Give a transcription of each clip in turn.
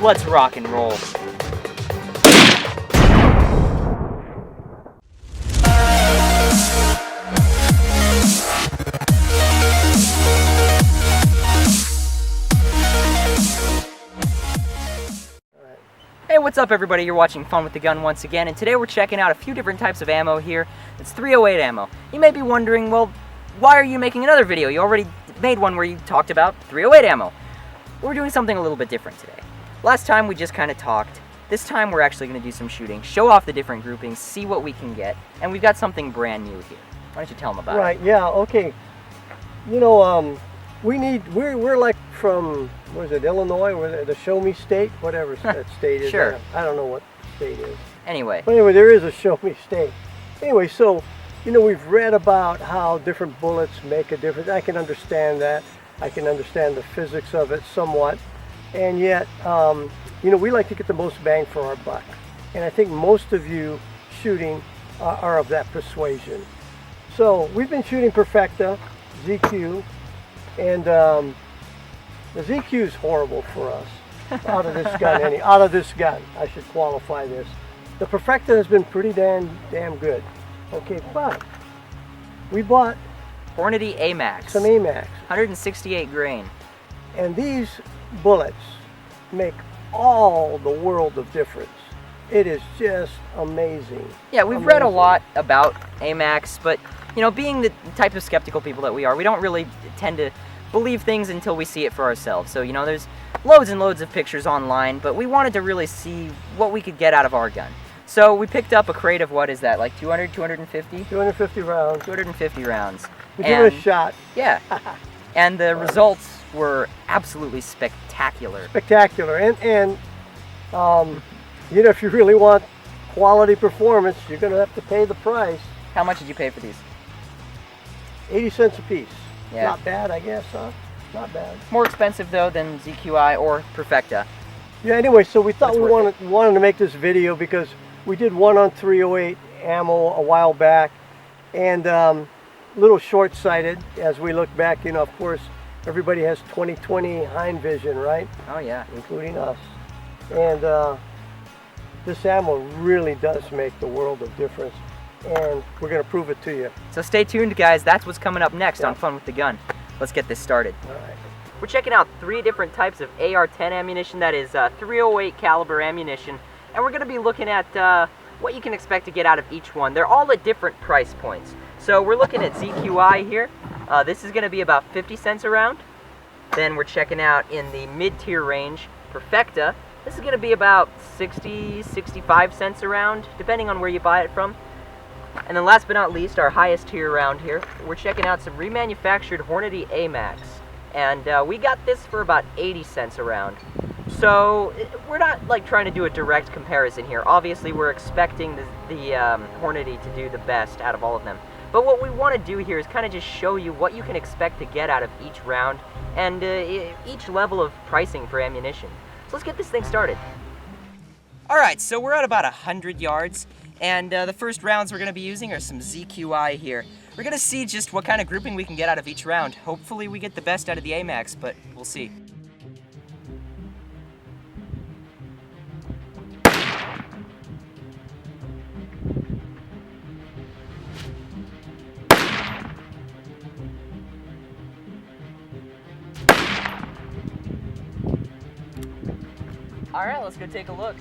let's rock and roll. Hey, what's up everybody? You're watching Fun with the Gun once again, and today we're checking out a few different types of ammo here. It's 308 ammo. You may be wondering, well, why are you making another video? You already made one where you talked about 308 ammo. We're doing something a little bit different today. Last time we just kind of talked. This time we're actually going to do some shooting, show off the different groupings, see what we can get, and we've got something brand new here. Why don't you tell them about it? Right, yeah, okay. You know, we're like from, what is it, Illinois, or the Show Me State, whatever that state is. Sure. I don't know what state is. Anyway. But anyway, there is a Show Me State. Anyway, so, you know, we've read about how different bullets make a difference. I can understand that. I can understand the physics of it somewhat. And yet, you know, we like to get the most bang for our buck. And I think most of you shooting are of that persuasion. So we've been shooting Perfecta, ZQ, and the ZQ is horrible for us out of this gun. Out of this gun, I should qualify this. The Perfecta has been pretty damn good. Okay, but we bought Hornady A-Max. Some A-Max. 168 grain. And these bullets make all the world of difference. It is just amazing. Yeah, we've read a lot about A-Max, but you know, being the type of skeptical people that we are, we don't really tend to believe things until we see it for ourselves. So, you know, there's loads and loads of pictures online, but we wanted to really see what we could get out of our gun. So we picked up a crate of, what is that, like 200, 250? 250 rounds. 250 rounds. We gave it a shot. Yeah. And the results were absolutely spectacular. Spectacular. And you know, if you really want quality performance, you're going to have to pay the price. How much did you pay for these? 80 cents a piece. Yeah. Not bad, I guess, huh? Not bad. More expensive, though, than ZQI or Perfecta. Yeah, anyway, so we thought we wanted to make this video because we did one on 308 ammo a while back, and a little short-sighted as we look back. You know, of course, everybody has 20/20 hind vision, right? Oh, yeah. Including us. And this ammo really does make the world of difference, and we're going to prove it to you. So stay tuned, guys. That's what's coming up next on Fun with the Gun. Let's get this started. All right. We're checking out 3 different types of AR-10 ammunition, that is 308 caliber ammunition, and we're going to be looking at what you can expect to get out of each one. They're all at different price points. So we're looking at ZQI here. This is going to be about 50 cents a round. Then we're checking out in the mid-tier range, Perfecta. This is going to be about 60, 65 cents a round, depending on where you buy it from. And then last but not least, our highest tier round here, we're checking out some remanufactured Hornady A-Max. And we got this for about 80 cents a round. So we're not like trying to do a direct comparison here. Obviously, we're expecting the Hornady to do the best out of all of them. But what we want to do here is kind of just show you what you can expect to get out of each round and each level of pricing for ammunition. So let's get this thing started. Alright, so we're at about 100 yards, and the first rounds we're going to be using are some ZQI here. We're going to see just what kind of grouping we can get out of each round. Hopefully we get the best out of the A-Max, but we'll see. Alright, let's go take a look.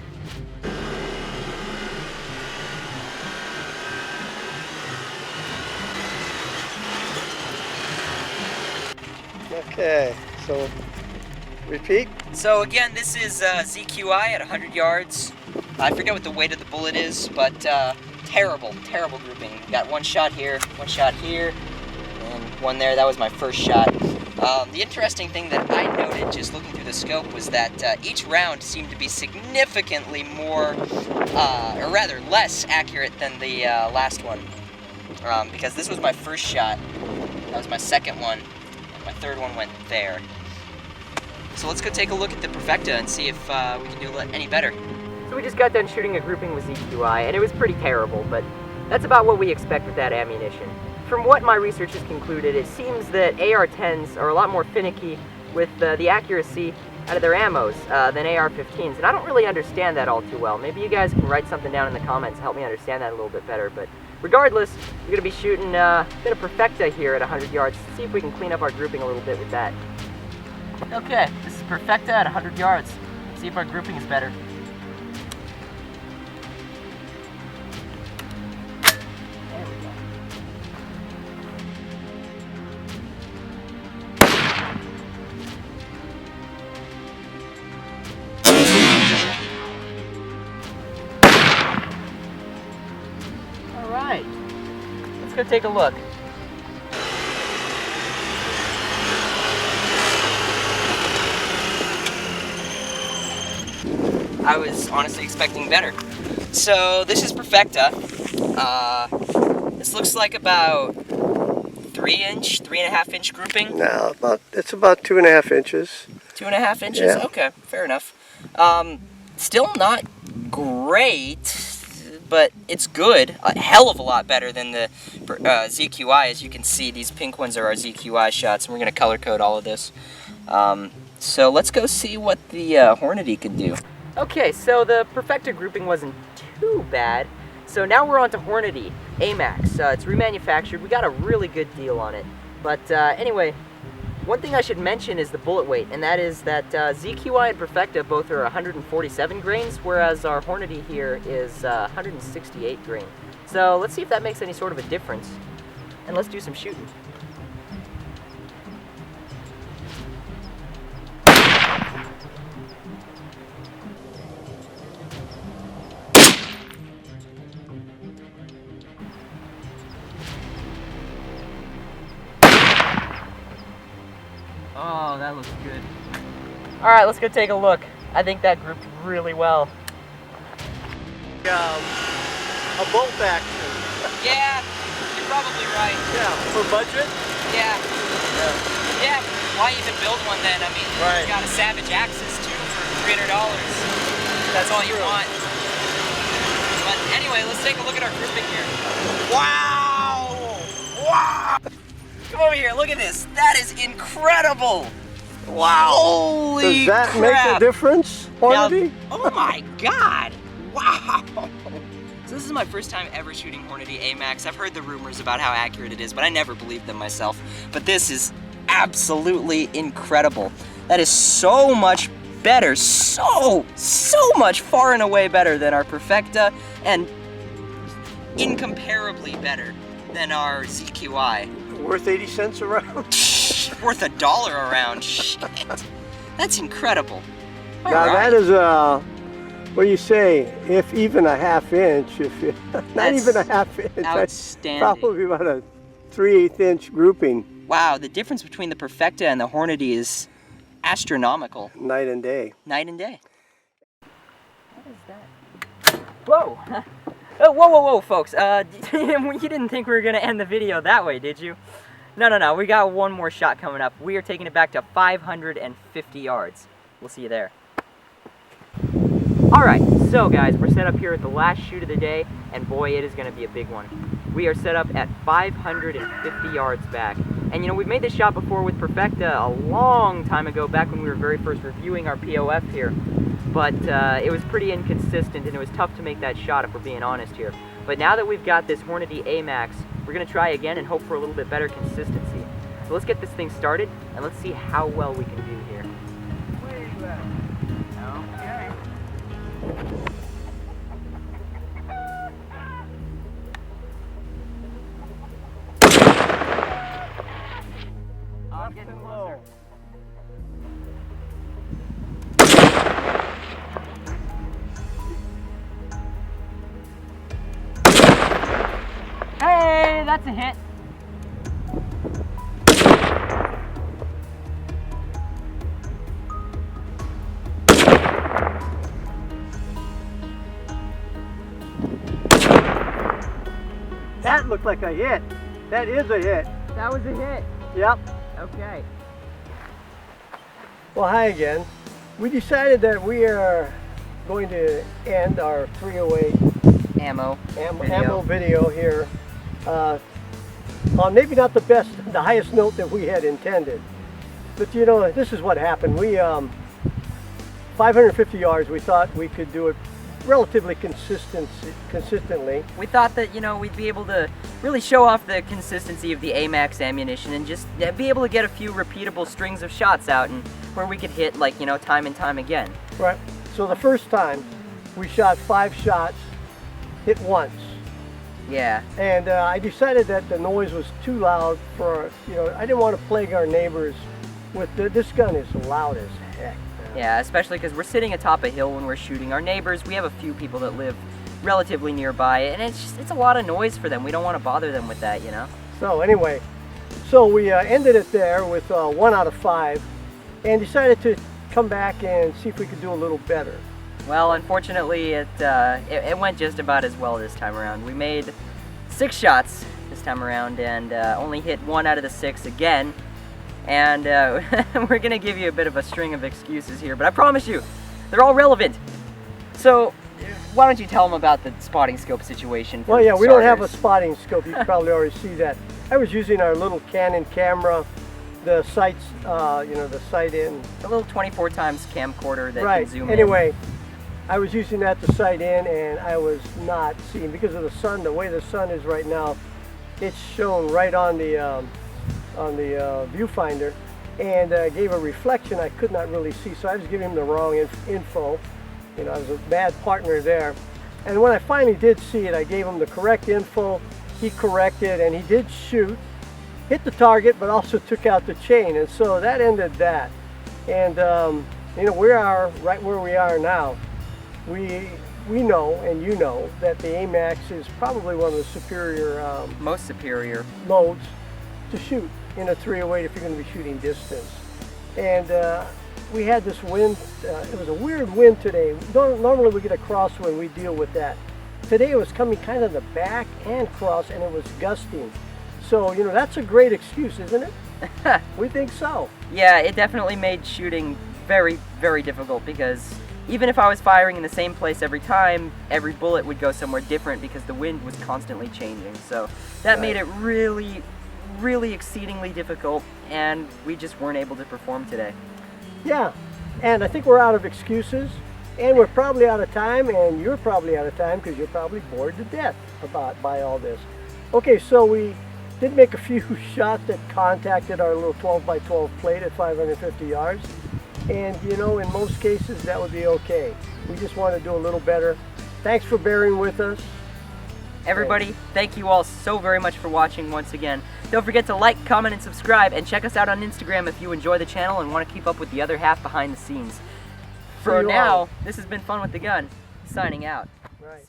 Okay, so repeat. So again, this is ZQI at 100 yards. I forget what the weight of the bullet is, but terrible grouping. Got one shot here, and one there. That was my first shot. The interesting thing that I noted just looking through the scope was that each round seemed to be significantly more, or rather less accurate than the last one. Because this was my first shot, that was my second one, and my third one went there. So let's go take a look at the Perfecta and see if we can do any better. So we just got done shooting a grouping with ZQI, and it was pretty terrible, but that's about what we expect with that ammunition. From what my research has concluded, it seems that AR-10s are a lot more finicky with the accuracy, out of their ammos than AR-15s, and I don't really understand that all too well. Maybe you guys can write something down in the comments to help me understand that a little bit better, but regardless, we're going to be shooting a bit of Perfecta here at 100 yards to see if we can clean up our grouping a little bit with that. Okay, this is Perfecta at 100 yards. See if our grouping is better. There we go. All right, let's go take a look. I was honestly expecting better. So this is Perfecta. This looks like about 3.5 inch grouping. No, it's about 2.5 inches. 2.5 inches? Yeah. Okay, fair enough. Still not great, but it's good. A hell of a lot better than the ZQI. As you can see, these pink ones are our ZQI shots, and we're going to color code all of this. So let's go see what the Hornady can do. Okay, so the Perfecta grouping wasn't too bad. So now we're on to Hornady A-Max. It's remanufactured. We got a really good deal on it. But anyway, one thing I should mention is the bullet weight, and that is that ZQI and Perfecta both are 147 grains, whereas our Hornady here is 168 grain. So let's see if that makes any sort of a difference, and let's do some shooting. Oh, that looks good. All right, let's go take a look. I think that grouped really well. A bolt action. Yeah, you're probably right. Yeah, for budget? Yeah. Yeah, why even build one then? I mean, right. You got a Savage Axis too for $300. That's all you want. But anyway, let's take a look at our grouping here. Wow! Wow! Come over here, look at this. That is incredible. Wow. Holy crap. Does that make a difference, Hornady? Oh my God. Wow. So this is my first time ever shooting Hornady A-Max. I've heard the rumors about how accurate it is, but I never believed them myself. But this is absolutely incredible. That is so much better, so much far and away better than our Perfecta, and incomparably better than our ZQI. Worth 80 cents around? Worth $1 around. Shit. That's incredible. All now right. that is what do you say? If even a half inch, not even a half inch. Outstanding. That's probably about a 3/8 inch grouping. Wow, the difference between the Perfecta and the Hornady is astronomical. Night and day. Night and day. What is that? Whoa! Oh, whoa, folks. You didn't think we were going to end the video that way, did you? No. We got one more shot coming up. We are taking it back to 550 yards. We'll see you there. Alright, so guys, we're set up here at the last shoot of the day, and boy, it is going to be a big one. We are set up at 550 yards back. And you know, we've made this shot before with Perfecta a long time ago, back when we were very first reviewing our POF here. But it was pretty inconsistent, and it was tough to make that shot, if we're being honest here. But now that we've got this Hornady A-Max, we're going to try again and hope for a little bit better consistency. So let's get this thing started, and let's see how well we can do here. Where are you at? Okay. I'm getting closer. Hey, that's a hit. That looked like a hit. That is a hit. That was a hit. Yep. Okay. Well, hi again. We decided that we are going to end our 308 Ammo video here on maybe not the highest note that we had intended. But you know, this is what happened. We 550 yards, we thought we could do it relatively consistently. We thought that, you know, we'd be able to really show off the consistency of the A-Max ammunition and just be able to get a few repeatable strings of shots out and where we could hit, like, you know, time and time again. Right. So the first time we shot 5 shots, hit once. Yeah. And I decided that the noise was too loud for, you know, I didn't want to plague our neighbors with this gun is loud as heck. Yeah, especially because we're sitting atop a hill when we're shooting. Our neighbors, we have a few people that live relatively nearby, and it's a lot of noise for them. We don't want to bother them with that, you know? So anyway, so we ended it there with 1 out of 5 and decided to come back and see if we could do a little better. Well, unfortunately, it went just about as well this time around. We made 6 shots this time around and only hit 1 out of the 6 again. And we're going to give you a bit of a string of excuses here, but I promise you, they're all relevant. So, why don't you tell them about the spotting scope situation? Well, yeah, we don't have a spotting scope. You can probably already see that. I was using our little Canon camera, the sights, you know, the sight in. A little 24 times camcorder that right. can zoom Anyway, in. I was using that to sight in, and I was not seeing, because of the sun, the way the sun is right now, it's shown right on the viewfinder, and gave a reflection I could not really see, so I was giving him the wrong info. You know, I was a bad partner there. And when I finally did see it, I gave him the correct info. He corrected, and he did shoot, hit the target, but also took out the chain, and so that ended that. And you know, we are right where we are now. We know, and you know, that the A-Max is probably one of the superior, most superior loads to shoot in a 308 if you're going to be shooting distance. And we had this wind, it was a weird wind today. Normally we get a crosswind, we deal with that. Today it was coming kind of the back and cross, and it was gusting. So, you know, that's a great excuse, isn't it? We think so. Yeah, it definitely made shooting very, very difficult, because even if I was firing in the same place every time, every bullet would go somewhere different because the wind was constantly changing. So that made it really, really exceedingly difficult, and we just weren't able to perform today. Yeah, and I think we're out of excuses, and we're probably out of time, and you're probably out of time because you're probably bored to death by all this. Okay, so we did make a few shots that contacted our little 12 by 12 plate at 550 yards, and you know, in most cases that would be okay. We just want to do a little better. Thanks for bearing with us. Everybody, thank you all so very much for watching once again. Don't forget to like, comment, and subscribe, and check us out on Instagram if you enjoy the channel and want to keep up with the other half behind the scenes. For now, this has been Fun with the Gun, signing out. Right.